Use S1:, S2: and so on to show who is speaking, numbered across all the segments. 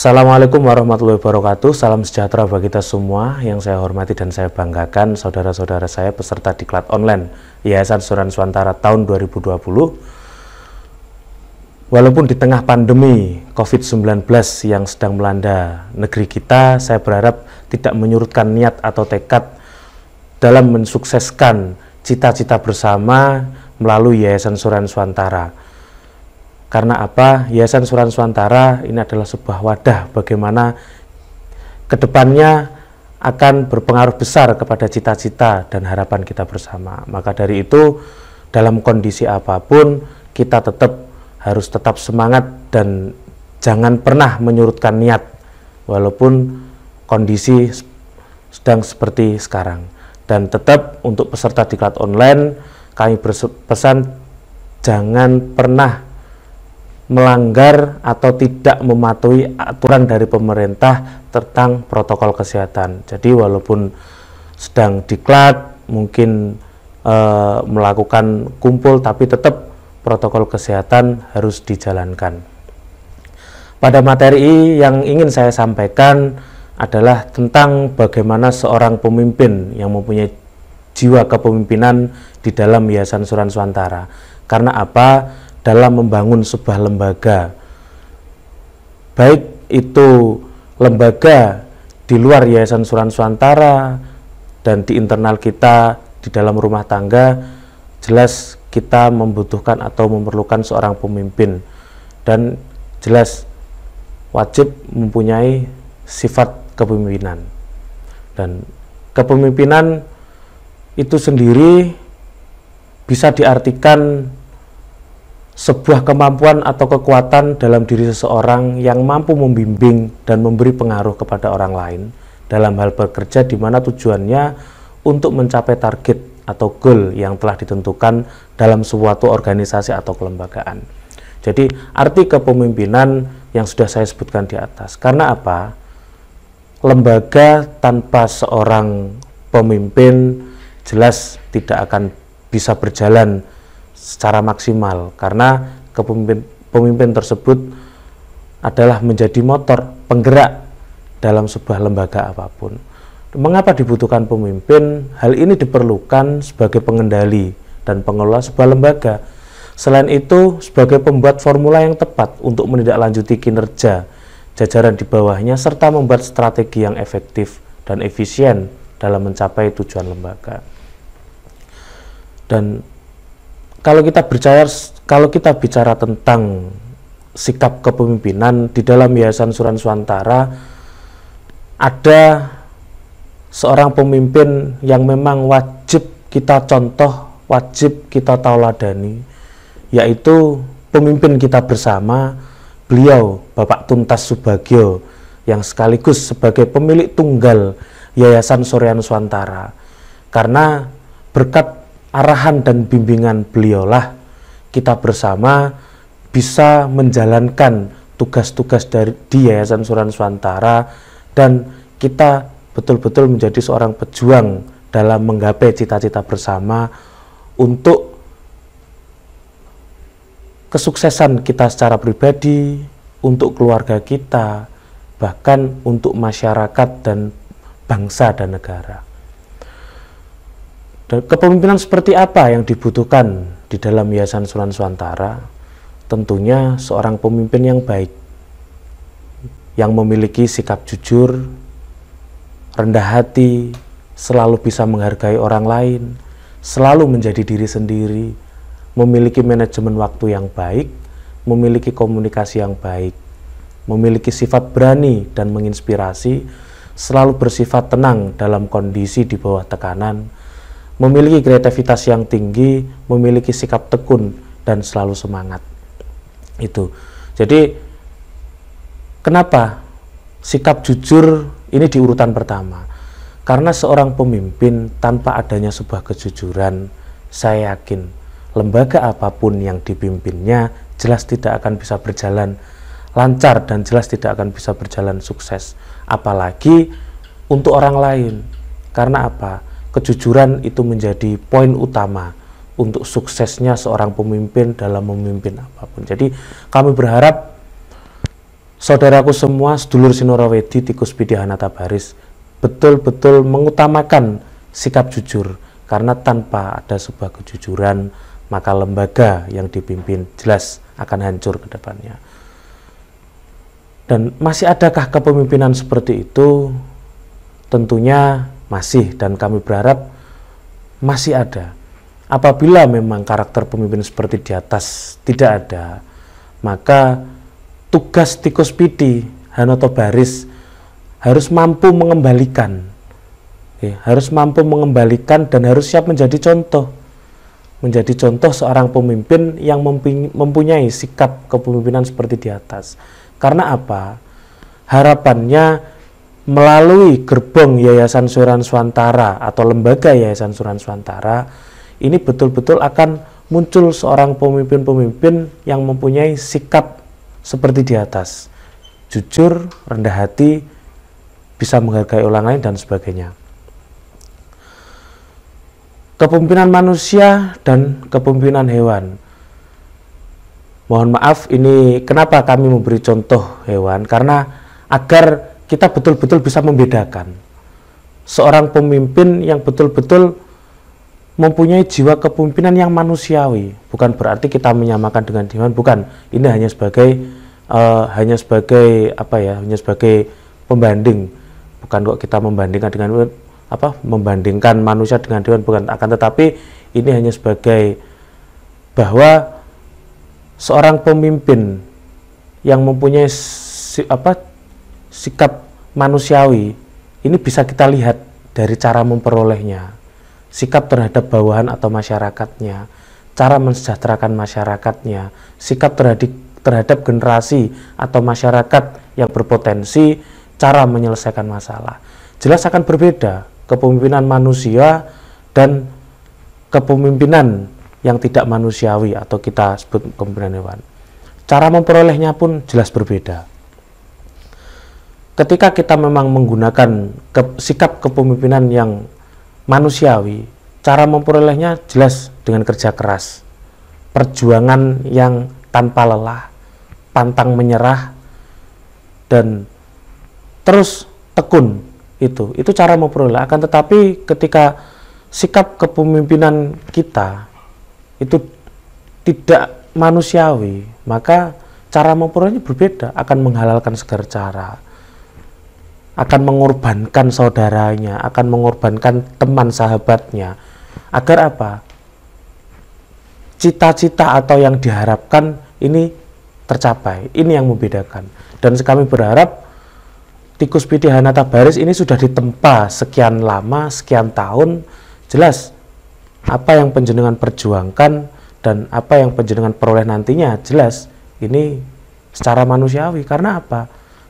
S1: Assalamualaikum warahmatullahi wabarakatuh. Salam sejahtera bagi kita semua. Yang saya hormati dan saya banggakan saudara-saudara saya peserta diklat online Yayasan Suran Swantara tahun 2020. Walaupun di tengah pandemi COVID-19 yang sedang melanda negeri kita, saya berharap tidak menyurutkan niat atau tekad dalam mensukseskan cita-cita bersama melalui Yayasan Suran Swantara. Karena apa? Yayasan Suran Swantara ini adalah sebuah wadah bagaimana kedepannya akan berpengaruh besar kepada cita-cita dan harapan kita bersama. Maka dari itu, dalam kondisi apapun, kita harus tetap semangat dan jangan pernah menyurutkan niat, walaupun kondisi sedang seperti sekarang. Dan tetap untuk peserta diklat online, kami berpesan jangan pernah melanggar atau tidak mematuhi aturan dari pemerintah tentang protokol kesehatan. Jadi walaupun sedang diklat, mungkin melakukan kumpul, tapi tetap protokol kesehatan harus dijalankan. Pada materi yang ingin saya sampaikan adalah tentang bagaimana seorang pemimpin yang mempunyai jiwa kepemimpinan di dalam Yayasan Suran Swantara. Karena apa? Dalam membangun sebuah lembaga, baik itu lembaga di luar Yayasan Suran Swantara dan di internal kita di dalam rumah tangga, jelas kita membutuhkan atau memerlukan seorang pemimpin dan jelas wajib mempunyai sifat kepemimpinan. Dan kepemimpinan itu sendiri bisa diartikan sebuah kemampuan atau kekuatan dalam diri seseorang yang mampu membimbing dan memberi pengaruh kepada orang lain dalam hal bekerja, di mana tujuannya untuk mencapai target atau goal yang telah ditentukan dalam suatu organisasi atau kelembagaan. Jadi arti kepemimpinan yang sudah saya sebutkan di atas. Karena apa? Lembaga tanpa seorang pemimpin jelas tidak akan bisa berjalan secara maksimal, karena pemimpin tersebut adalah menjadi motor penggerak dalam sebuah lembaga apapun. Mengapa dibutuhkan pemimpin? Hal ini diperlukan sebagai pengendali dan pengelola sebuah lembaga. Selain itu, sebagai pembuat formula yang tepat untuk menindaklanjuti kinerja jajaran di bawahnya, serta membuat strategi yang efektif dan efisien dalam mencapai tujuan lembaga. Dan kalau kita bicara tentang sikap kepemimpinan di dalam Yayasan Suran Swantara, ada seorang pemimpin yang memang wajib kita contoh, wajib kita tauladani, yaitu pemimpin kita bersama, beliau Bapak Tuntas Subagio, yang sekaligus sebagai pemilik tunggal Yayasan Suran Swantara. Karena berkat arahan dan bimbingan beliaulah kita bersama bisa menjalankan tugas-tugas di Yayasan Suran Swantara, dan kita betul-betul menjadi seorang pejuang dalam menggapai cita-cita bersama untuk kesuksesan kita secara pribadi, untuk keluarga kita, bahkan untuk masyarakat dan bangsa dan negara. Kepemimpinan seperti apa yang dibutuhkan di dalam Yayasan Suran Swantara? Tentunya seorang pemimpin yang baik, yang memiliki sikap jujur, rendah hati, selalu bisa menghargai orang lain, selalu menjadi diri sendiri, memiliki manajemen waktu yang baik, memiliki komunikasi yang baik, memiliki sifat berani dan menginspirasi, selalu bersifat tenang dalam kondisi di bawah tekanan, memiliki kreativitas yang tinggi, memiliki sikap tekun dan selalu semangat. Itu. Jadi kenapa sikap jujur ini di urutan pertama? Karena seorang pemimpin tanpa adanya sebuah kejujuran, saya yakin lembaga apapun yang dipimpinnya jelas tidak akan bisa berjalan lancar dan jelas tidak akan bisa berjalan sukses. Apalagi untuk orang lain. Karena apa? Kejujuran itu menjadi poin utama untuk suksesnya seorang pemimpin dalam memimpin apapun. Jadi kami berharap saudaraku semua, sedulur Sinorawedi, Tikus Pidi Hanata Baris, betul-betul mengutamakan sikap jujur, karena tanpa ada sebuah kejujuran, maka lembaga yang dipimpin jelas akan hancur ke depannya. Dan masih adakah kepemimpinan seperti itu? Tentunya masih, dan kami berharap masih ada. Apabila memang karakter pemimpin seperti di atas tidak ada, maka tugas Tikus Pidi Hanata Baris harus mampu mengembalikan, dan harus siap menjadi contoh seorang pemimpin yang mempunyai sikap kepemimpinan seperti di atas. Karena apa? Harapannya melalui gerbong Yayasan Suran Swantara atau lembaga Yayasan Suran Swantara ini betul-betul akan muncul seorang pemimpin-pemimpin yang mempunyai sikap seperti di atas, jujur, rendah hati, bisa menghargai orang lain, dan sebagainya. Kepemimpinan manusia dan kepemimpinan hewan. Mohon maaf, ini kenapa kami memberi contoh hewan, karena agar kita betul-betul bisa membedakan seorang pemimpin yang betul-betul mempunyai jiwa kepemimpinan yang manusiawi. Bukan berarti kita menyamakan dengan hewan, bukan. Ini hanya sebagai pembanding. Bukan kok kita membandingkan dengan membandingkan manusia dengan hewan, bukan. Akan tetapi ini hanya sebagai bahwa seorang pemimpin yang mempunyai sikap manusiawi ini bisa kita lihat dari cara memperolehnya, sikap terhadap bawahan atau masyarakatnya, cara mensejahterakan masyarakatnya, sikap terhadap generasi atau masyarakat yang berpotensi, cara menyelesaikan masalah. Jelas akan berbeda kepemimpinan manusia dan kepemimpinan yang tidak manusiawi atau kita sebut kepemimpinan hewan. Cara memperolehnya pun jelas berbeda. Ketika kita memang menggunakan sikap kepemimpinan yang manusiawi, cara memperolehnya jelas dengan kerja keras, perjuangan yang tanpa lelah, pantang menyerah, dan terus tekun. Itu cara memperoleh. Akan tetapi ketika sikap kepemimpinan kita itu tidak manusiawi, maka cara memperolehnya berbeda, akan menghalalkan segala cara, akan mengorbankan saudaranya, akan mengorbankan teman sahabatnya, agar apa? Cita-cita atau yang diharapkan ini tercapai. Ini yang membedakan. Dan kami berharap Tikus Pidi Hanata Baris ini sudah ditempa sekian lama, sekian tahun, jelas apa yang panjenengan perjuangkan dan apa yang panjenengan peroleh nantinya, jelas ini secara manusiawi. Karena apa?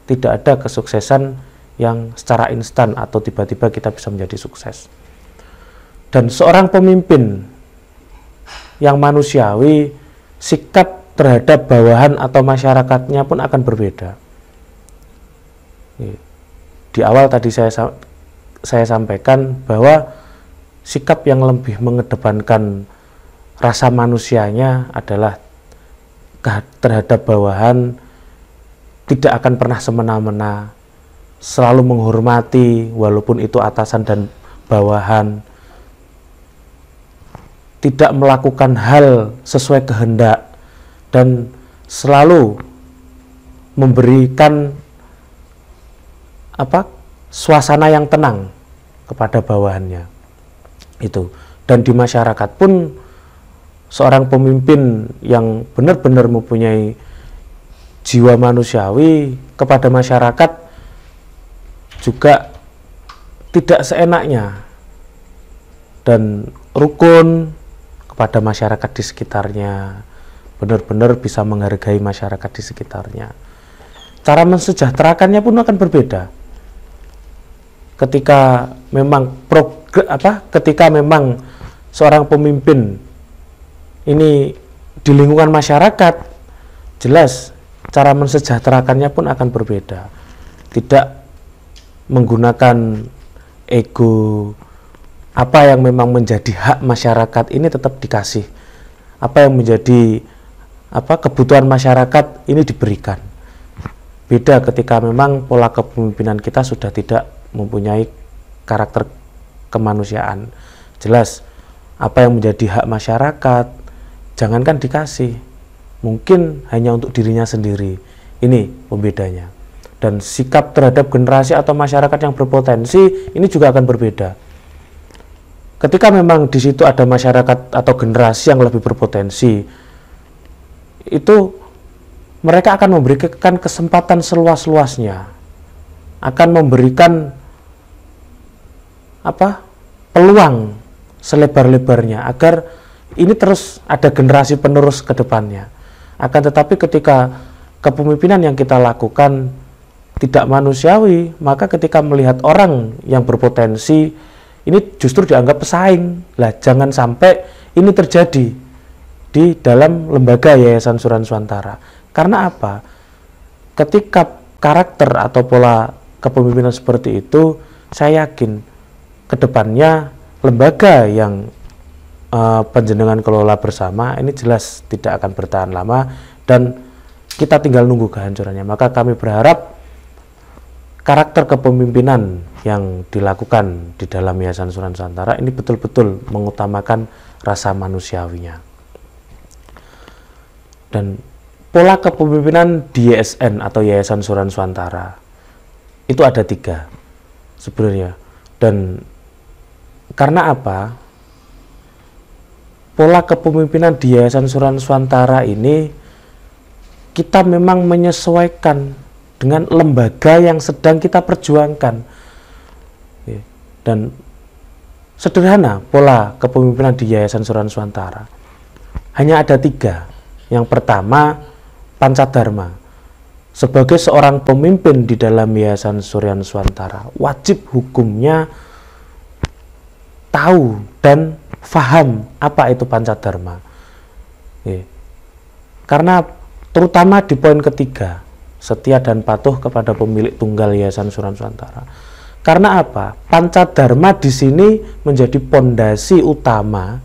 S1: Tidak ada kesuksesan yang secara instan atau tiba-tiba kita bisa menjadi sukses. Dan seorang pemimpin yang manusiawi, sikap terhadap bawahan atau masyarakatnya pun akan berbeda. Di awal tadi saya sampaikan bahwa sikap yang lebih mengedepankan rasa manusianya adalah terhadap bawahan, tidak akan pernah semena-mena, selalu menghormati walaupun itu atasan dan bawahan, tidak melakukan hal sesuai kehendak, dan selalu memberikan suasana yang tenang kepada bawahannya. Itu. Dan di masyarakat pun seorang pemimpin yang benar-benar mempunyai jiwa manusiawi kepada masyarakat juga tidak seenaknya dan rukun kepada masyarakat di sekitarnya, benar-benar bisa menghargai masyarakat di sekitarnya. Cara mensejahterakannya pun akan berbeda. Ketika memang seorang pemimpin ini di lingkungan masyarakat, jelas cara mensejahterakannya pun akan berbeda. Tidak menggunakan ego, apa yang memang menjadi hak masyarakat ini tetap dikasih, apa yang menjadi kebutuhan masyarakat ini diberikan. beda ketika memang pola kepemimpinan kita sudah tidak mempunyai karakter kemanusiaan. Jelas apa yang menjadi hak masyarakat jangankan dikasih, mungkin hanya untuk dirinya sendiri. Ini pembedanya. Dan sikap terhadap generasi atau masyarakat yang berpotensi ini juga akan berbeda. Ketika memang di situ ada masyarakat atau generasi yang lebih berpotensi, itu mereka akan memberikan kesempatan seluas-luasnya, akan memberikan peluang selebar-lebarnya agar ini terus ada generasi penerus ke depannya. Akan tetapi ketika kepemimpinan yang kita lakukan tidak manusiawi, maka ketika melihat orang yang berpotensi ini justru dianggap pesaing. Lah, jangan sampai ini terjadi di dalam lembaga Yayasan Suran Nusantara. Karena apa? Ketika karakter atau pola kepemimpinan seperti itu, saya yakin kedepannya lembaga yang panjenengan kelola bersama ini jelas tidak akan bertahan lama dan kita tinggal nunggu kehancurannya. Maka kami berharap karakter kepemimpinan yang dilakukan di dalam Yayasan Suran Nusantara ini betul-betul mengutamakan rasa manusiawinya. Dan pola kepemimpinan di YSN atau Yayasan Suran Nusantara itu ada 3 sebenarnya. Dan karena apa? Pola kepemimpinan di Yayasan Suran Nusantara ini kita memang menyesuaikan dengan lembaga yang sedang kita perjuangkan. Dan sederhana pola kepemimpinan di Yayasan Suran Nusantara. Hanya ada 3. Yang pertama, Pancadharma. Sebagai seorang pemimpin di dalam Yayasan Suran Nusantara, wajib hukumnya tahu dan faham apa itu Pancadharma. Karena terutama di poin ketiga, setia dan patuh kepada pemilik tunggal Yayasan Suran Nusantara. Karena apa? Pancadharma di sini menjadi pondasi utama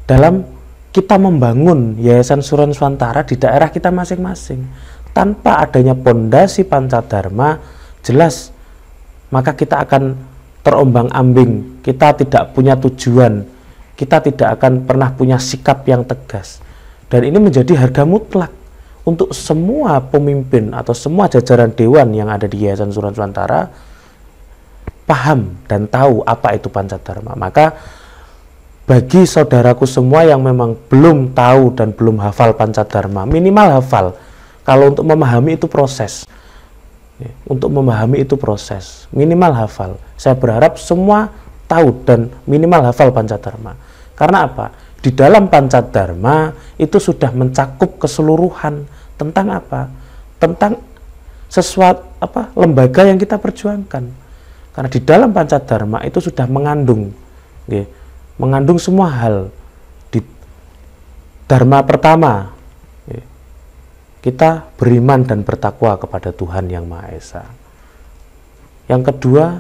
S1: dalam kita membangun Yayasan Suran Nusantara di daerah kita masing-masing. Tanpa adanya pondasi Pancadharma, jelas maka kita akan terombang-ambing, kita tidak punya tujuan, kita tidak akan pernah punya sikap yang tegas. Dan ini menjadi harga mutlak untuk semua pemimpin atau semua jajaran dewan yang ada di Yayasan Suran Nusantara paham dan tahu apa itu Pancadharma. Maka bagi saudaraku semua yang memang belum tahu dan belum hafal Pancadharma, minimal hafal. Kalau untuk memahami itu proses. Untuk memahami itu proses, minimal hafal. Saya berharap semua tahu dan minimal hafal Pancadharma. Karena apa? Di dalam Pancadharma itu sudah mencakup keseluruhan tentang apa? Tentang sesuatu lembaga yang kita perjuangkan. Karena di dalam Pancadharma itu sudah mengandung semua hal. Di dharma pertama, kita beriman dan bertakwa kepada Tuhan Yang Maha Esa. Yang kedua,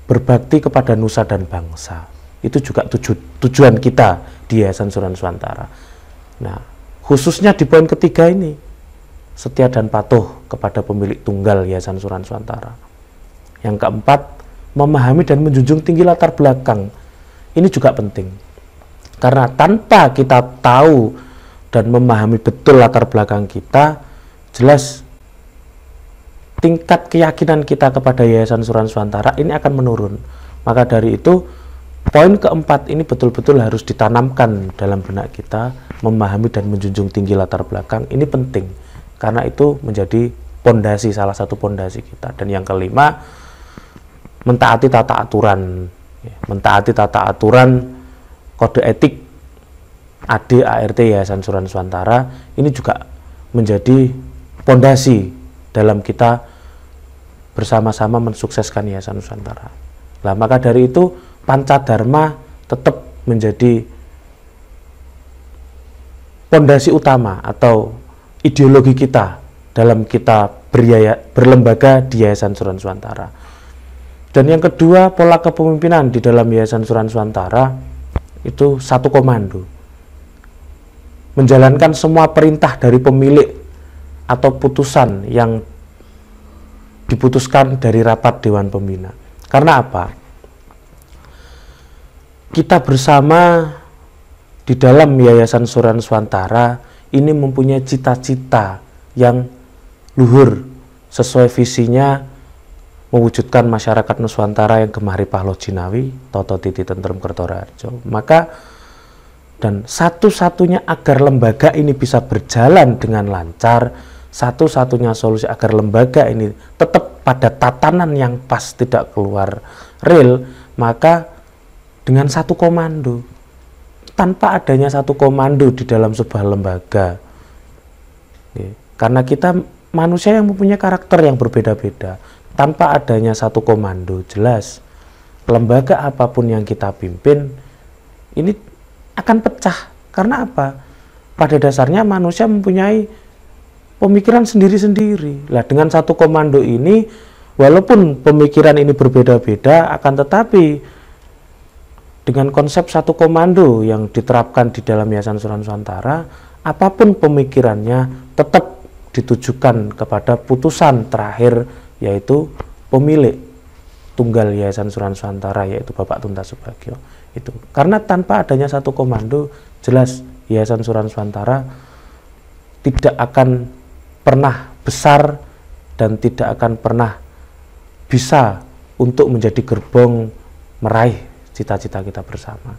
S1: berbakti kepada nusa dan bangsa. Itu juga tujuan kita di Yayasan Suran Nusantara. Nah, khususnya di poin ketiga ini, setia dan patuh kepada pemilik tunggal Yayasan Suran Nusantara. Yang keempat, memahami dan menjunjung tinggi latar belakang. Ini juga penting. Karena tanpa kita tahu dan memahami betul latar belakang kita, jelas tingkat keyakinan kita kepada Yayasan Suran Nusantara ini akan menurun. Maka dari itu, poin keempat ini betul-betul harus ditanamkan dalam benak kita, memahami dan menjunjung tinggi latar belakang. Ini penting, karena itu menjadi pondasi, salah satu pondasi kita. Dan yang kelima, mentaati tata aturan. Mentaati tata aturan kode etik AD ART Yayasan Suran Nusantara ini juga menjadi pondasi dalam kita bersama-sama mensukseskan Yayasan Nusantara. Nah, maka dari itu Pancadharma tetap menjadi pondasi utama atau ideologi kita dalam kita berlembaga di Yayasan Suran Nusantara. Dan yang kedua, pola kepemimpinan di dalam Yayasan Suran Nusantara itu satu komando. Menjalankan semua perintah dari pemilik atau putusan yang diputuskan dari rapat Dewan Pembina. Karena apa? Kita bersama di dalam Yayasan Surya Nuswantara ini mempunyai cita-cita yang luhur sesuai visinya mewujudkan masyarakat Nuswantara yang gemari Pahlo Jinawi, Toto Titi Tentrem Kertoraharjo. Maka dan satu-satunya agar lembaga ini bisa berjalan dengan lancar, satu-satunya solusi agar lembaga ini tetap pada tatanan yang pas, tidak keluar real, maka dengan satu komando. Tanpa adanya satu komando di dalam sebuah lembaga. Karena kita manusia yang mempunyai karakter yang berbeda-beda. Tanpa adanya satu komando, jelas lembaga apapun yang kita pimpin ini akan pecah. Karena apa? Pada dasarnya manusia mempunyai pemikiran sendiri-sendiri. Lah dengan satu komando ini, walaupun pemikiran ini berbeda-beda, akan tetapi dengan konsep satu komando yang diterapkan di dalam Yayasan Surya Nuswantara, apapun pemikirannya tetap ditujukan kepada putusan terakhir, yaitu pemilik tunggal Yayasan Surya Nuswantara, yaitu Bapak Tuntas Subagio. Itu karena tanpa adanya satu komando, jelas Yayasan Surya Nuswantara tidak akan pernah besar dan tidak akan pernah bisa untuk menjadi gerbong meraih cita-cita kita bersama.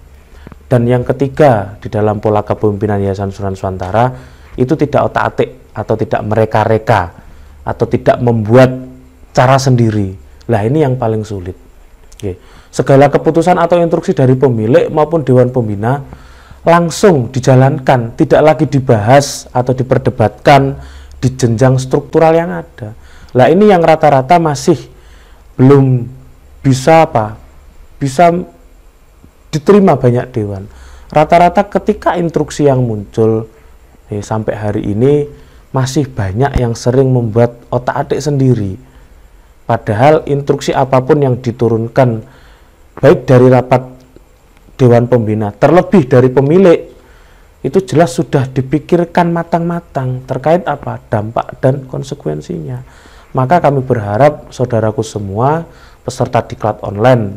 S1: Dan yang ketiga, di dalam pola kepemimpinan Yayasan Surya Nuswantara itu tidak otak-atik atau tidak mereka-reka atau tidak membuat cara sendiri. Lah ini yang paling sulit. Oke. Segala keputusan atau instruksi dari pemilik maupun Dewan Pembina langsung dijalankan, tidak lagi dibahas atau diperdebatkan di jenjang struktural yang ada. Lah ini yang rata-rata masih belum bisa bisa diterima banyak dewan. Rata-rata ketika instruksi yang muncul sampai hari ini masih banyak yang sering membuat otak-atik sendiri. Padahal instruksi apapun yang diturunkan baik dari rapat Dewan Pembina terlebih dari pemilik itu jelas sudah dipikirkan matang-matang terkait apa dampak dan konsekuensinya. Maka kami berharap saudaraku semua peserta diklat online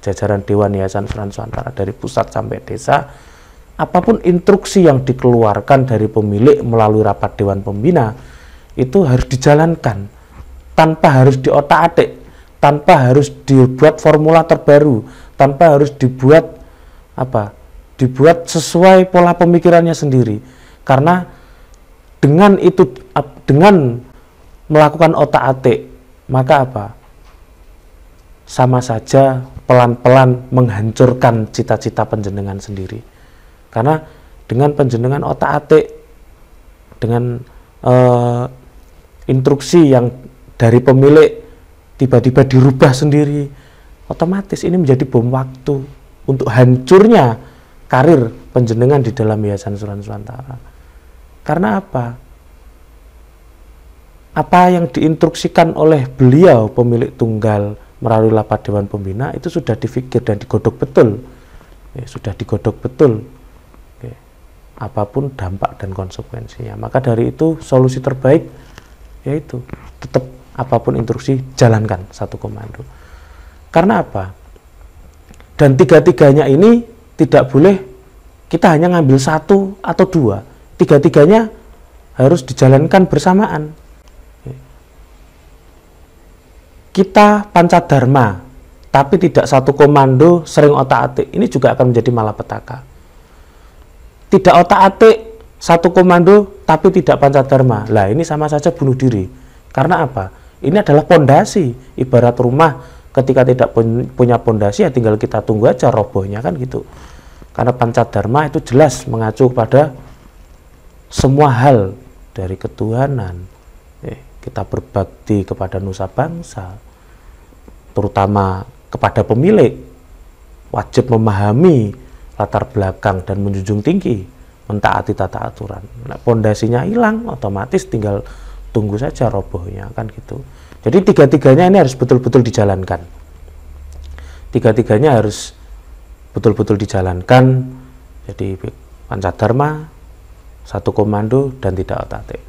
S1: jajaran Dewan Yayasan Surya Nuswantara dari pusat sampai desa, apapun instruksi yang dikeluarkan dari pemilik melalui rapat Dewan Pembina itu harus dijalankan tanpa harus diotak-atik, tanpa harus dibuat formula terbaru, tanpa harus dibuat dibuat sesuai pola pemikirannya sendiri. Karena dengan itu, dengan melakukan otak-atik, maka sama saja pelan-pelan menghancurkan cita-cita panjenengan sendiri. Karena dengan panjenengan otak-atik, dengan instruksi yang dari pemilik tiba-tiba dirubah sendiri, otomatis ini menjadi bom waktu untuk hancurnya karir panjenengan di dalam Yayasan Surya Nuswantara. Karena apa? Apa yang diinstruksikan oleh beliau pemilik tunggal melalui rapat Dewan Pembina itu sudah difikir dan digodok betul. Sudah digodok betul. Apapun dampak dan konsekuensinya. Maka dari itu solusi terbaik yaitu tetap apapun instruksi jalankan satu komando. Karena apa? Dan tiga-tiganya ini tidak boleh kita hanya ngambil satu atau dua. Tiga-tiganya harus dijalankan bersamaan. Kita pancadharma, tapi tidak satu komando sering otak-atik. Ini juga akan menjadi malapetaka. Tidak otak-atik, satu komando, tapi tidak pancadharma. Lah ini sama saja bunuh diri. Karena apa? Ini adalah pondasi. Ibarat rumah ketika tidak punya pondasi ya tinggal kita tunggu aja robohnya kan gitu. Karena pancadharma itu jelas mengacu pada semua hal dari ketuhanan. Kita berbakti kepada nusa bangsa, terutama kepada pemilik, wajib memahami latar belakang dan menjunjung tinggi, mentaati tata aturan. Nah, pondasinya hilang, otomatis tinggal tunggu saja robohnya kan gitu. Jadi tiga-tiganya ini harus betul-betul dijalankan. Tiga-tiganya harus betul-betul dijalankan. Jadi pancadharma, satu komando dan tidak otak-atik.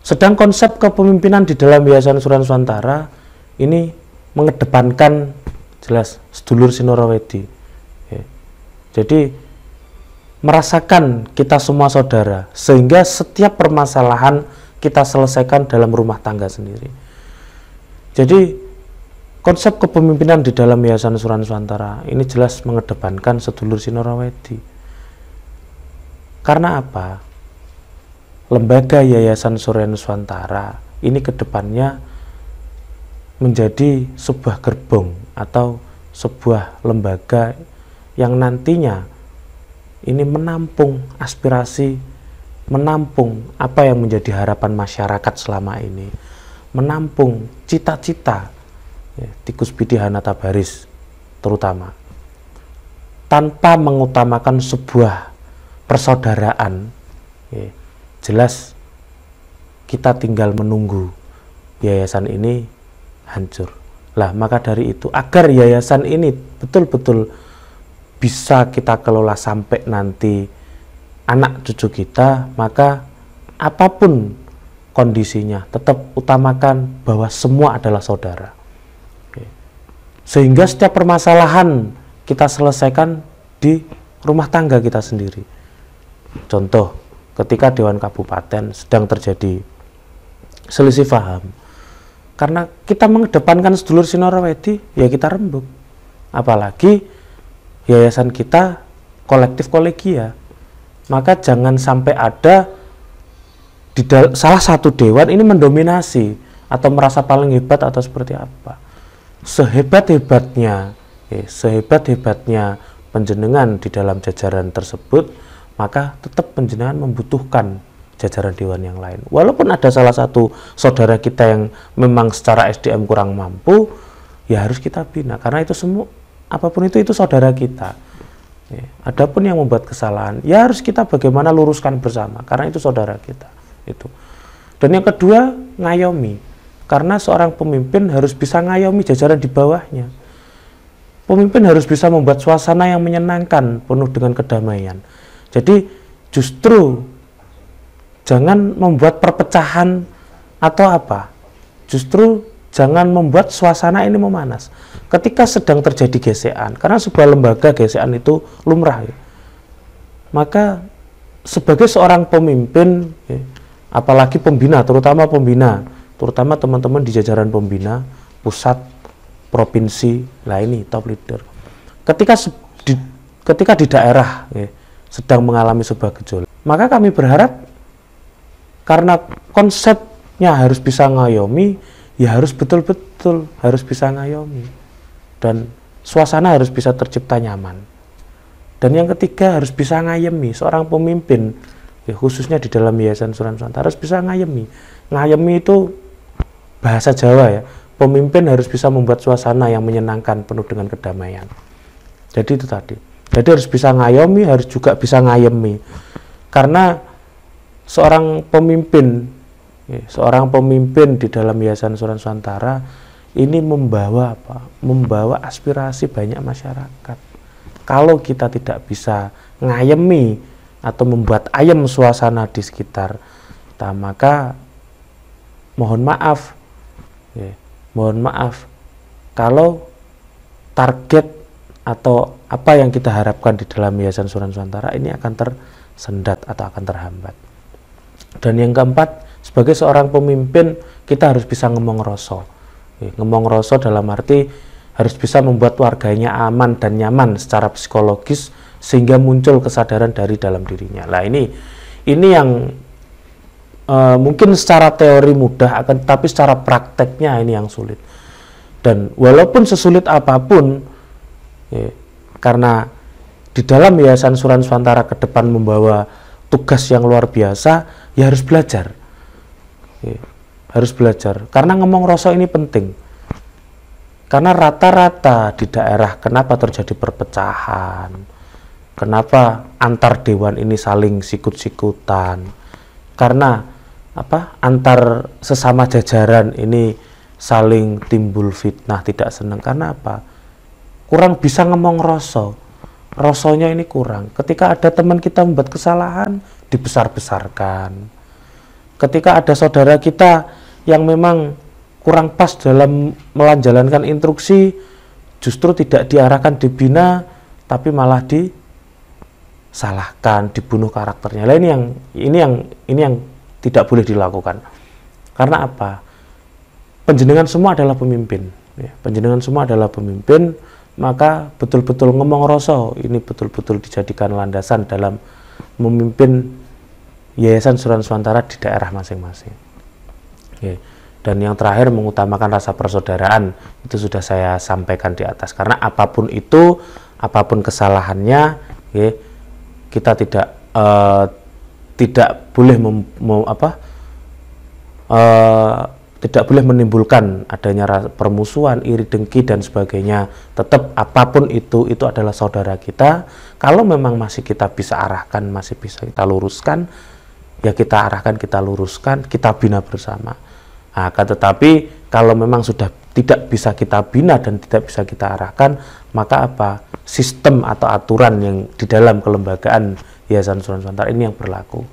S1: Sedang konsep kepemimpinan di dalam Yayasan Suran Nusantara ini mengedepankan jelas sedulur Sinorawedi. Jadi merasakan kita semua saudara, sehingga setiap permasalahan kita selesaikan dalam rumah tangga sendiri. Jadi konsep kepemimpinan di dalam Yayasan Suran Nusantara ini jelas mengedepankan sedulur Sinorawedi. Karena apa? Lembaga Yayasan Suran Nusantara ini kedepannya menjadi sebuah gerbong atau sebuah lembaga yang nantinya ini menampung aspirasi, menampung apa yang menjadi harapan masyarakat selama ini, menampung cita-cita Tikus Pidihana Tabaris terutama, tanpa mengutamakan sebuah persaudaraan. Jelas kita tinggal menunggu yayasan ini hancur. Lah, maka dari itu, agar yayasan ini betul-betul bisa kita kelola sampai nanti anak cucu kita, maka apapun kondisinya tetap utamakan bahwa semua adalah saudara. Sehingga setiap permasalahan kita selesaikan di rumah tangga kita sendiri. Contoh, ketika Dewan Kabupaten sedang terjadi selisih paham, karena kita mengedepankan sedulur Sinorawedi, ya kita rembuk. Apalagi yayasan kita kolektif kolegia, maka jangan sampai ada di salah satu dewan ini mendominasi atau merasa paling hebat atau seperti apa. Sehebat-hebatnya panjenengan di dalam jajaran tersebut, maka tetap panjenengan membutuhkan jajaran dewan yang lain. Walaupun ada salah satu saudara kita yang memang secara SDM kurang mampu, ya harus kita bina, karena itu semua, apapun itu saudara kita. Adapun yang membuat kesalahan, ya harus kita bagaimana luruskan bersama, karena itu saudara kita. Itu. Dan yang kedua, ngayomi, karena seorang pemimpin harus bisa ngayomi jajaran di bawahnya. Pemimpin harus bisa membuat suasana yang menyenangkan, penuh dengan kedamaian. Jadi justru jangan membuat perpecahan atau apa. Justru jangan membuat suasana ini memanas. Ketika sedang terjadi gesekan, karena sebuah lembaga gesekan itu lumrah. Maka sebagai seorang pemimpin, apalagi pembina, terutama teman-teman di jajaran pembina, pusat, provinsi, lah ini top leader. Ketika di daerah sedang mengalami sebuah gejolak, maka kami berharap karena konsepnya harus bisa ngayomi, ya harus betul-betul harus bisa ngayomi, dan suasana harus bisa tercipta nyaman. Dan yang ketiga, harus bisa ngayemi. Seorang pemimpin, ya khususnya di dalam Yayasan Suran Nusantara, harus bisa ngayemi. Ngayemi itu bahasa Jawa ya. Pemimpin harus bisa membuat suasana yang menyenangkan, penuh dengan kedamaian. Jadi itu tadi. Jadi harus bisa ngayomi, harus juga bisa ngayemi. Karena seorang pemimpin di dalam Yayasan Suran Nusantara ini membawa apa? Membawa aspirasi banyak masyarakat. Kalau kita tidak bisa ngayemi atau membuat ayem suasana di sekitar kita, maka mohon maaf kalau target atau apa yang kita harapkan di dalam Yayasan Suran Nusantara ini akan tersendat atau akan terhambat. Dan yang keempat, sebagai seorang pemimpin kita harus bisa ngomong rasa. Ngomong rasa dalam arti harus bisa membuat warganya aman dan nyaman secara psikologis sehingga muncul kesadaran dari dalam dirinya. Nah, ini yang mungkin secara teori mudah, tapi secara prakteknya ini yang sulit. Dan walaupun sesulit apapun, karena di dalam Yayasan Suran Nusantara ke depan membawa tugas yang luar biasa, ya harus belajar. Harus belajar. Karena ngomong rasa ini penting. Karena rata-rata di daerah, kenapa terjadi perpecahan? Kenapa antar dewan ini saling sikut-sikutan? Karena apa? Antar sesama jajaran ini saling timbul fitnah, tidak senang. Karena apa? Kurang bisa ngomong rasa. Rasanya ini kurang. Ketika ada teman kita membuat kesalahan, dibesar-besarkan. ketika ada saudara kita yang memang kurang pas dalam menjalankan instruksi, justru tidak diarahkan dibina, tapi malah disalahkan, dibunuh karakternya. Nah, ini yang tidak boleh dilakukan. Karena apa? Penjenengan semua adalah pemimpin. Ya, penjenengan semua adalah pemimpin, maka betul-betul ngomong rasa ini betul-betul dijadikan landasan dalam memimpin Yayasan Suran Nusantara di daerah masing-masing. Ya. Dan yang terakhir, mengutamakan rasa persaudaraan, itu sudah saya sampaikan di atas. Karena apapun itu, apapun kesalahannya, ya, kita tidak boleh tidak boleh menimbulkan adanya permusuhan, iri dengki dan sebagainya. Tetap apapun itu adalah saudara kita. Kalau memang masih kita bisa arahkan, masih bisa kita luruskan, ya kita arahkan, kita luruskan, kita bina bersama. Nah, tetapi kalau memang sudah tidak bisa kita bina dan tidak bisa kita arahkan, maka apa? Sistem atau aturan yang di dalam kelembagaan Yayasan Suran Nusantara ini yang berlaku.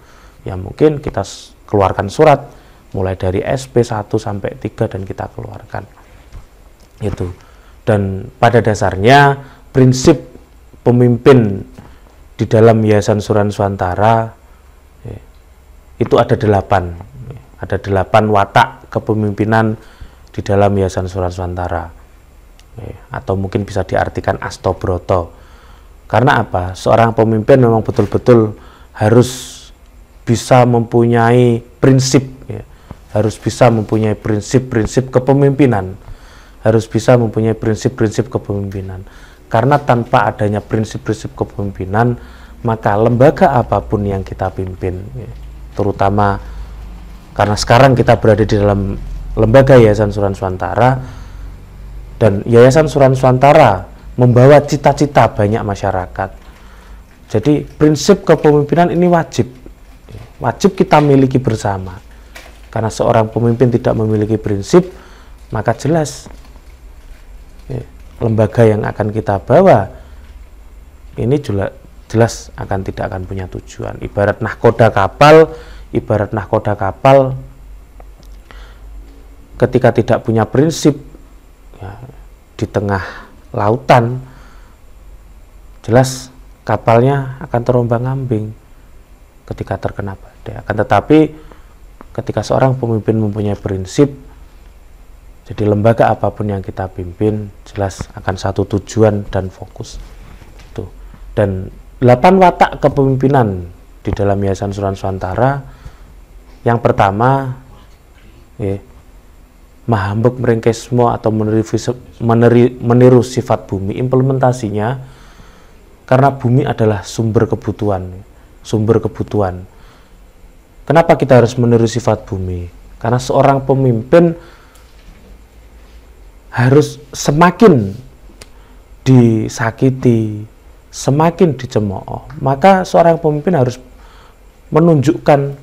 S1: Ya mungkin kita keluarkan surat mulai dari SP 1 sampai 3 dan kita keluarkan. Itu. Dan pada dasarnya prinsip pemimpin di dalam Yayasan Suran Nusantara itu ada 8. Ada 8 watak kepemimpinan di dalam Yayasan Suran Nusantara, atau mungkin bisa diartikan Astobroto. Karena apa? Seorang pemimpin memang betul-betul harus bisa mempunyai prinsip, ya. Harus bisa mempunyai prinsip-prinsip kepemimpinan, harus bisa mempunyai prinsip-prinsip kepemimpinan. Karena tanpa adanya prinsip-prinsip kepemimpinan, maka lembaga apapun yang kita pimpin, ya, terutama karena sekarang kita berada di dalam lembaga Yayasan Suran Nusantara, dan Yayasan Suran Nusantara membawa cita-cita banyak masyarakat. Jadi prinsip kepemimpinan ini wajib kita miliki bersama. Karena seorang pemimpin tidak memiliki prinsip, maka jelas lembaga yang akan kita bawa ini juga jelas tidak akan punya tujuan. Ibarat nahkoda kapal ketika tidak punya prinsip, ya, di tengah lautan, jelas kapalnya akan terombang-ambing ketika terkena badai. Akan tetapi ketika seorang pemimpin mempunyai prinsip, jadi lembaga apapun yang kita pimpin jelas akan satu tujuan dan fokus. Tuh. Dan 8 watak kepemimpinan di dalam Yayasan Suran Nusantara. Yang pertama, mahambek merengkesmo atau meniru sifat bumi. Implementasinya, karena bumi adalah sumber kebutuhan. Kenapa kita harus meniru sifat bumi? Karena seorang pemimpin harus semakin disakiti, semakin dicemooh, maka seorang pemimpin harus menunjukkan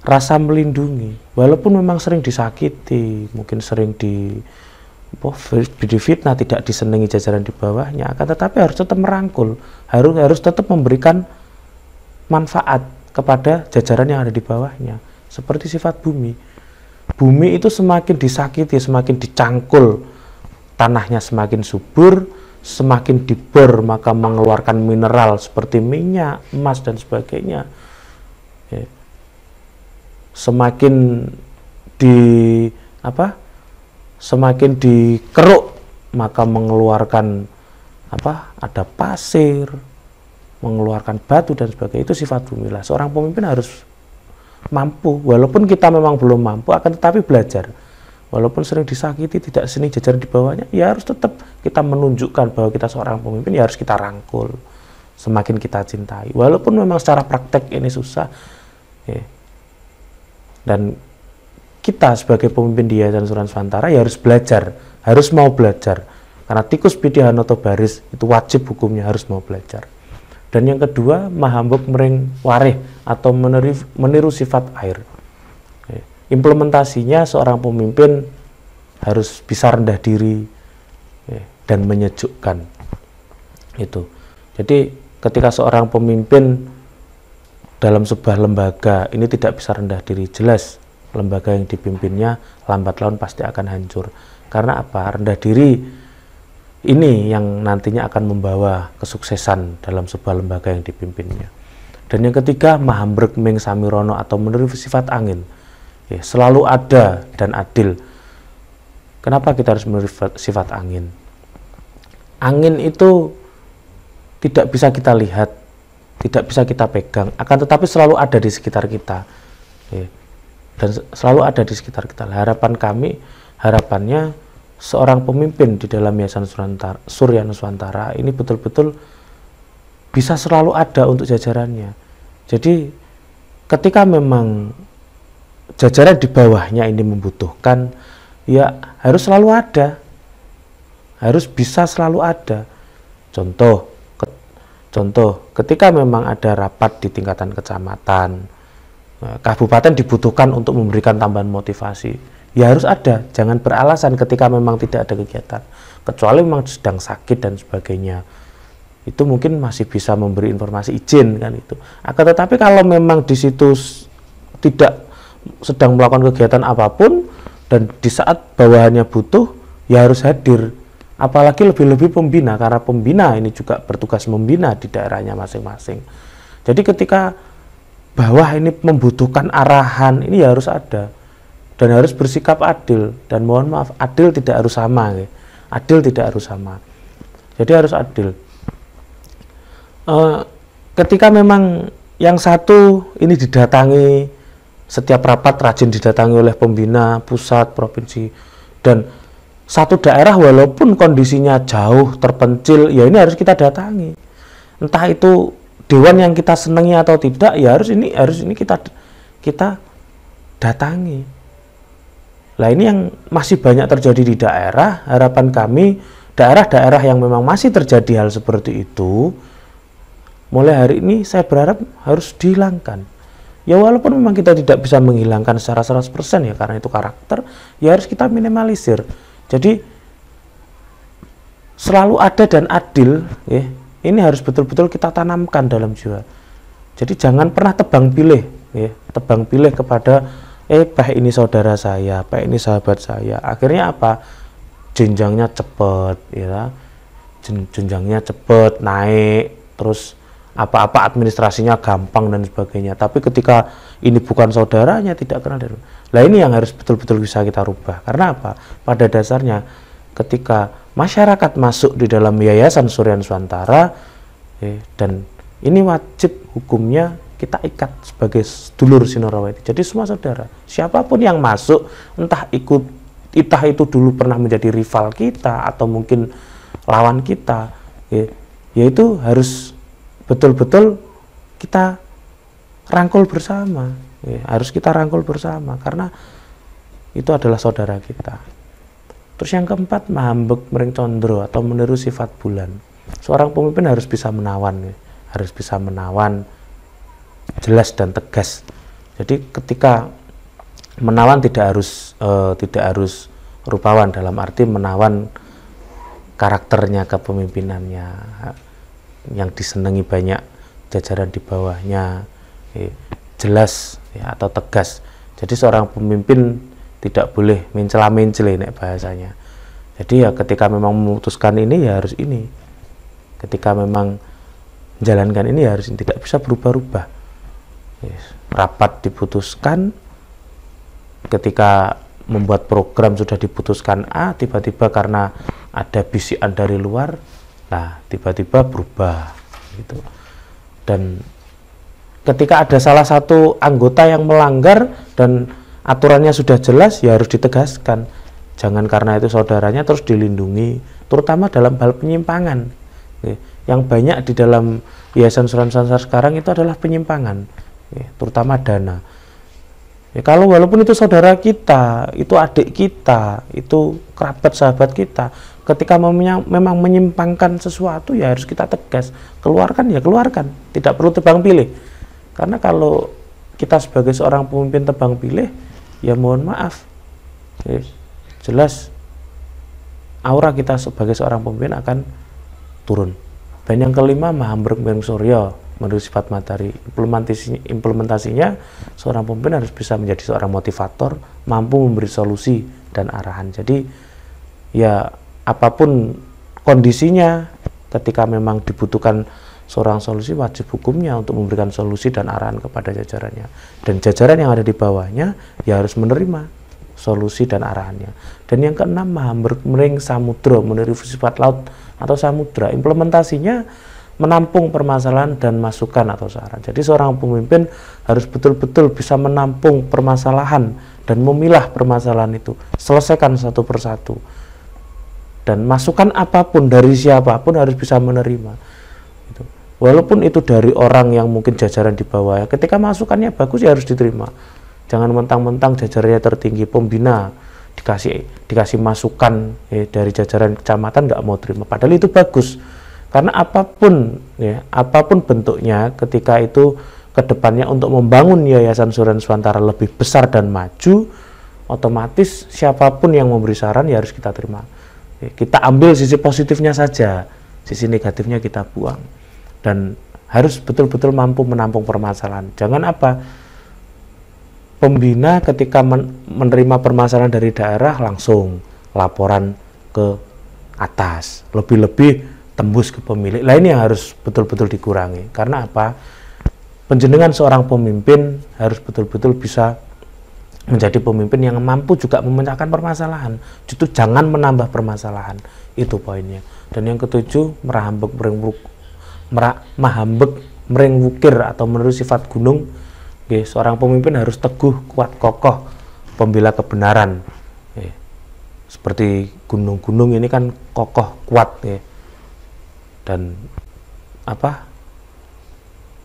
S1: rasa melindungi, walaupun memang sering disakiti, mungkin sering difitnah, tidak disenangi jajaran di bawahnya, akan tetapi harus tetap merangkul, harus tetap memberikan manfaat kepada jajaran yang ada di bawahnya. Seperti sifat bumi. Bumi itu semakin disakiti, semakin dicangkul, tanahnya semakin subur, semakin dibor, maka mengeluarkan mineral seperti minyak, emas dan sebagainya. Semakin semakin dikeruk, maka mengeluarkan ada pasir, mengeluarkan batu dan sebagainya. Itu sifat bumi lah. Seorang pemimpin harus mampu, walaupun kita memang belum mampu, akan tetapi belajar. Walaupun sering disakiti, tidak seni jajaran di bawahnya, ya harus tetap kita menunjukkan bahwa kita seorang pemimpin, ya harus kita rangkul, semakin kita cintai. Walaupun memang secara praktek ini susah, ya. Dan kita sebagai pemimpin di Yayasan Suran Nusantara ya harus belajar, harus mau belajar. Karena tikus bidi hanoto baris, itu wajib hukumnya, harus mau belajar. Dan yang kedua, mahambek mereng wareh atau meniru sifat air. Implementasinya seorang pemimpin harus bisa rendah diri dan menyejukkan. Itu. Jadi ketika seorang pemimpin dalam sebuah lembaga ini tidak bisa rendah diri, jelas lembaga yang dipimpinnya lambat laun pasti akan hancur. Karena apa? Rendah diri ini yang nantinya akan membawa kesuksesan dalam sebuah lembaga yang dipimpinnya. Dan yang ketiga, mahambrek ming samirono atau meniru sifat angin. Ya, selalu ada dan adil. Kenapa kita harus meniru sifat angin? Angin itu tidak bisa kita lihat, tidak bisa kita pegang, akan tetapi selalu ada di sekitar kita. Ya, dan selalu ada di sekitar kita. Harapannya seorang pemimpin di dalam Yayasan Surya Nuswantara ini betul-betul bisa selalu ada untuk jajarannya. Jadi ketika memang jajaran di bawahnya ini membutuhkan, ya harus selalu ada, harus bisa selalu ada. Contoh ketika memang ada rapat di tingkatan kecamatan, kabupaten dibutuhkan untuk memberikan tambahan motivasi, ya harus ada, jangan beralasan ketika memang tidak ada kegiatan, kecuali memang sedang sakit dan sebagainya, itu mungkin masih bisa memberi informasi izin kan itu. Akan tetapi kalau memang di situ tidak sedang melakukan kegiatan apapun dan di saat bawahannya butuh, ya harus hadir. Apalagi lebih-lebih pembina, karena pembina ini juga bertugas membina di daerahnya masing-masing. Jadi ketika bawah ini membutuhkan arahan, ini ya harus ada. Dan harus bersikap adil, dan mohon maaf, adil tidak harus sama ya. Adil tidak harus sama, jadi harus adil. Ketika memang yang satu ini didatangi setiap rapat, rajin didatangi oleh pembina pusat, provinsi, dan satu daerah walaupun kondisinya jauh terpencil, ya ini harus kita datangi, entah itu dewan yang kita senangi atau tidak, ya harus ini kita datangi. Nah ini yang masih banyak terjadi di daerah. Harapan kami, daerah-daerah yang memang masih terjadi hal seperti itu, mulai hari ini saya berharap harus dihilangkan. Ya walaupun memang kita tidak bisa menghilangkan secara 100% ya, karena itu karakter, ya harus kita minimalisir. Jadi selalu ada dan adil ya, ini harus betul-betul kita tanamkan dalam jiwa. Jadi jangan pernah tebang pilih ya, tebang pilih kepada Pak ini saudara saya, Pak ini sahabat saya. Akhirnya apa? Jenjangnya cepet, ya. Jenjangnya cepet naik, terus apa-apa administrasinya gampang dan sebagainya. Tapi ketika ini bukan saudaranya, tidak kenal dari. Nah ini yang harus betul-betul bisa kita rubah. Karena apa? Pada dasarnya, ketika masyarakat masuk di dalam Yayasan Surya Nuswantara, dan ini wajib hukumnya kita ikat sebagai dulur Sinorawati. Jadi semua saudara, siapapun yang masuk, entah itu dulu pernah menjadi rival kita atau mungkin lawan kita, ya itu harus betul-betul kita rangkul bersama, harus kita rangkul bersama karena itu adalah saudara kita. Terus yang keempat, mahambek mering condro atau meniru sifat bulan. Seorang pemimpin harus bisa menawan, harus bisa menawan jelas dan tegas. Jadi ketika menawan tidak harus rupawan, dalam arti menawan karakternya, kepemimpinannya yang disenangi banyak jajaran di bawahnya, jelas ya, atau tegas. Jadi seorang pemimpin tidak boleh mencela-mencela ini bahasanya. Jadi ya ketika memang memutuskan ini ya harus ini, ketika memang menjalankan ini ya harus ini, tidak bisa berubah-ubah. Rapat diputuskan, ketika membuat program sudah diputuskan A, tiba-tiba karena ada bisikan dari luar, nah tiba-tiba berubah gitu. Dan ketika ada salah satu anggota yang melanggar dan aturannya sudah jelas, ya harus ditegaskan. Jangan karena itu saudaranya terus dilindungi, terutama dalam hal penyimpangan. Yang banyak di dalam Yayasan Surya Nuswantara sekarang itu adalah penyimpangan, terutama dana. Ya, kalau walaupun itu saudara kita, itu adik kita, itu kerabat sahabat kita, ketika memang menyimpangkan sesuatu, ya harus kita tegas, keluarkan ya keluarkan, tidak perlu tebang pilih. Karena kalau kita sebagai seorang pemimpin tebang pilih, ya mohon maaf, jelas aura kita sebagai seorang pemimpin akan turun. Dan yang kelima, mahambrek mering surya menurut sifat matahari. Implementasinya seorang pemimpin harus bisa menjadi seorang motivator, mampu memberi solusi dan arahan. Jadi ya apapun kondisinya, ketika memang dibutuhkan seorang solusi, wajib hukumnya untuk memberikan solusi dan arahan kepada jajarannya. Dan jajaran yang ada di bawahnya ya harus menerima solusi dan arahannya. Dan yang keenam, mering samudra, meniru sifat laut atau samudra. Implementasinya menampung permasalahan dan masukan atau saran. Jadi seorang pemimpin harus betul-betul bisa menampung permasalahan dan memilah permasalahan itu, selesaikan satu persatu. Dan masukan apapun dari siapapun harus bisa menerima. Walaupun itu dari orang yang mungkin jajaran di bawah, ketika masukannya bagus ya harus diterima. Jangan mentang-mentang jajarannya tertinggi, pembina dikasih masukan dari jajaran kecamatan nggak mau terima, padahal itu bagus. Karena apapun bentuknya, ketika itu kedepannya untuk membangun Yayasan Suran Nusantara lebih besar dan maju, otomatis siapapun yang memberi saran ya harus kita terima. Kita ambil sisi positifnya saja, sisi negatifnya kita buang. Dan harus betul-betul mampu menampung permasalahan. Jangan pembina ketika menerima permasalahan dari daerah langsung laporan ke atas, lebih-lebih tembus ke pemilik. Nah, ini yang harus betul-betul dikurangi. Karena penjenengan seorang pemimpin harus betul-betul bisa menjadi pemimpin yang mampu juga memecahkan permasalahan. Justru jangan menambah permasalahan. Itu poinnya. Dan yang ketujuh, mahambek mereng wukir atau meniru sifat gunung. Seorang pemimpin harus teguh, kuat, kokoh, pembela kebenaran. Seperti gunung-gunung ini kan kokoh, kuat, dan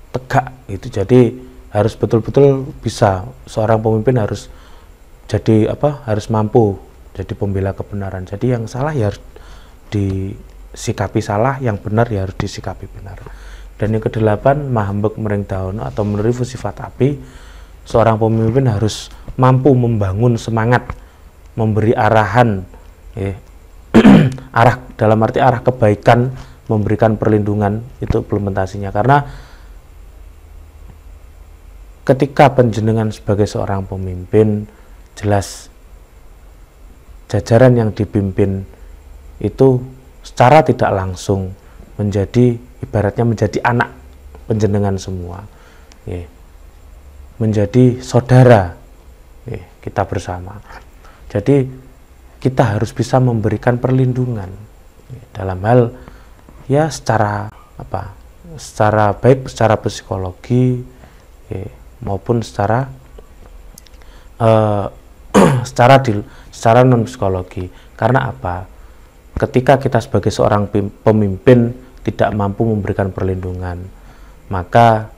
S1: tegak itu. Jadi harus betul-betul bisa, seorang pemimpin harus harus mampu jadi pembela kebenaran. Jadi yang salah ya harus disikapi salah, yang benar ya harus disikapi benar. Dan yang kedelapan, mahambek mereng daun atau meniru sifat api. Seorang pemimpin harus mampu membangun semangat, memberi arahan, arah dalam arti arah kebaikan, memberikan perlindungan, itu implementasinya. Karena ketika penjenengan sebagai seorang pemimpin, jelas jajaran yang dipimpin itu secara tidak langsung ibaratnya menjadi anak penjenengan semua, menjadi saudara kita bersama. Jadi kita harus bisa memberikan perlindungan dalam hal secara baik secara psikologi maupun secara non psikologi. Karena ketika kita sebagai seorang pemimpin tidak mampu memberikan perlindungan, maka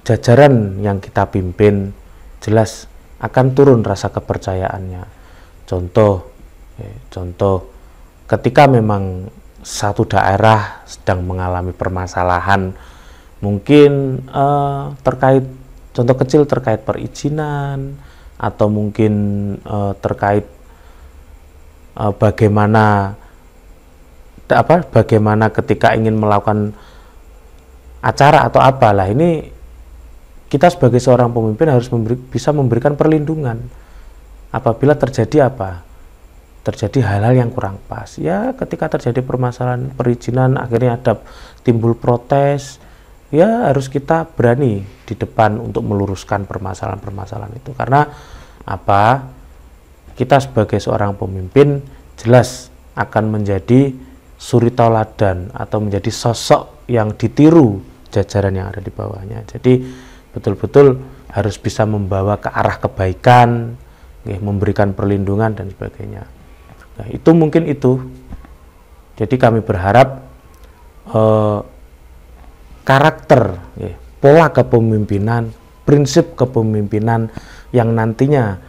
S1: jajaran yang kita pimpin jelas akan turun rasa kepercayaannya. Contoh ketika memang satu daerah sedang mengalami permasalahan, mungkin contoh kecil terkait perizinan, atau mungkin terkait bagaimana ketika ingin melakukan acara atau apalah, ini kita sebagai seorang pemimpin harus bisa memberikan perlindungan apabila terjadi hal-hal yang kurang pas. Ketika terjadi permasalahan perizinan, akhirnya timbul protes, harus kita berani di depan untuk meluruskan permasalahan-permasalahan itu. Karena kita sebagai seorang pemimpin jelas akan menjadi suri tauladan atau menjadi sosok yang ditiru jajaran yang ada di bawahnya. Jadi betul-betul harus bisa membawa ke arah kebaikan, memberikan perlindungan dan sebagainya. Nah, itu mungkin itu. Jadi kami berharap karakter, pola kepemimpinan, prinsip kepemimpinan yang nantinya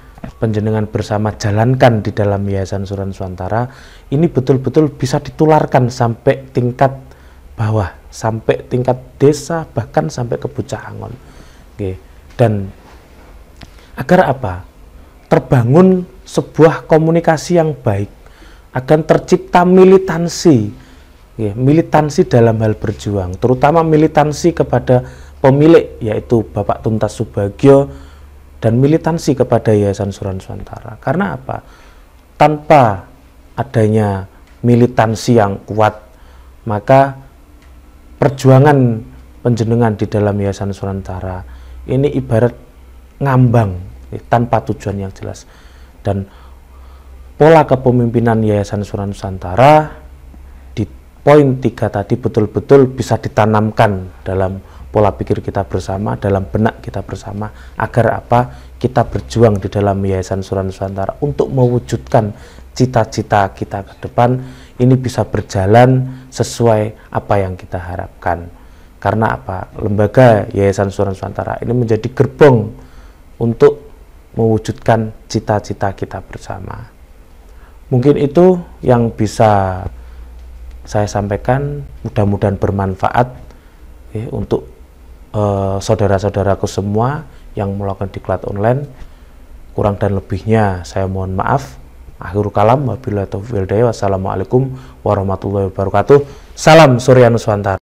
S1: penjenengan bersama jalankan di dalam Yayasan Suran Nusantara ini betul-betul bisa ditularkan sampai tingkat bawah, sampai tingkat desa, bahkan sampai ke Bucahangon. Dan agar terbangun sebuah komunikasi yang baik, akan tercipta militansi ya, militansi dalam hal berjuang, terutama militansi kepada pemilik yaitu Bapak Tuntas Subagio dan militansi kepada Yayasan Suran Nusantara. Karena apa? Tanpa adanya militansi yang kuat, maka perjuangan penjenengan di dalam Yayasan Suran Nusantara ini ibarat ngambang tanpa tujuan yang jelas. Dan pola kepemimpinan Yayasan Suran Nusantara di poin 3 tadi betul-betul bisa ditanamkan dalam pola pikir kita bersama, dalam benak kita bersama, agar apa? Kita berjuang di dalam Yayasan Suran Nusantara untuk mewujudkan cita-cita kita ke depan ini bisa berjalan sesuai apa yang kita harapkan. Karena apa? Lembaga Yayasan Suran Nusantara ini menjadi gerbong untuk mewujudkan cita-cita kita bersama. Mungkin itu yang bisa saya sampaikan, mudah-mudahan bermanfaat ya, untuk saudara-saudaraku semua yang melakukan diklat online. Kurang dan lebihnya saya mohon maaf. Akhirul kalam, wabillahi taufiq wal hidayah. Wassalamualaikum warahmatullahi wabarakatuh. Salam Surya Nusantara.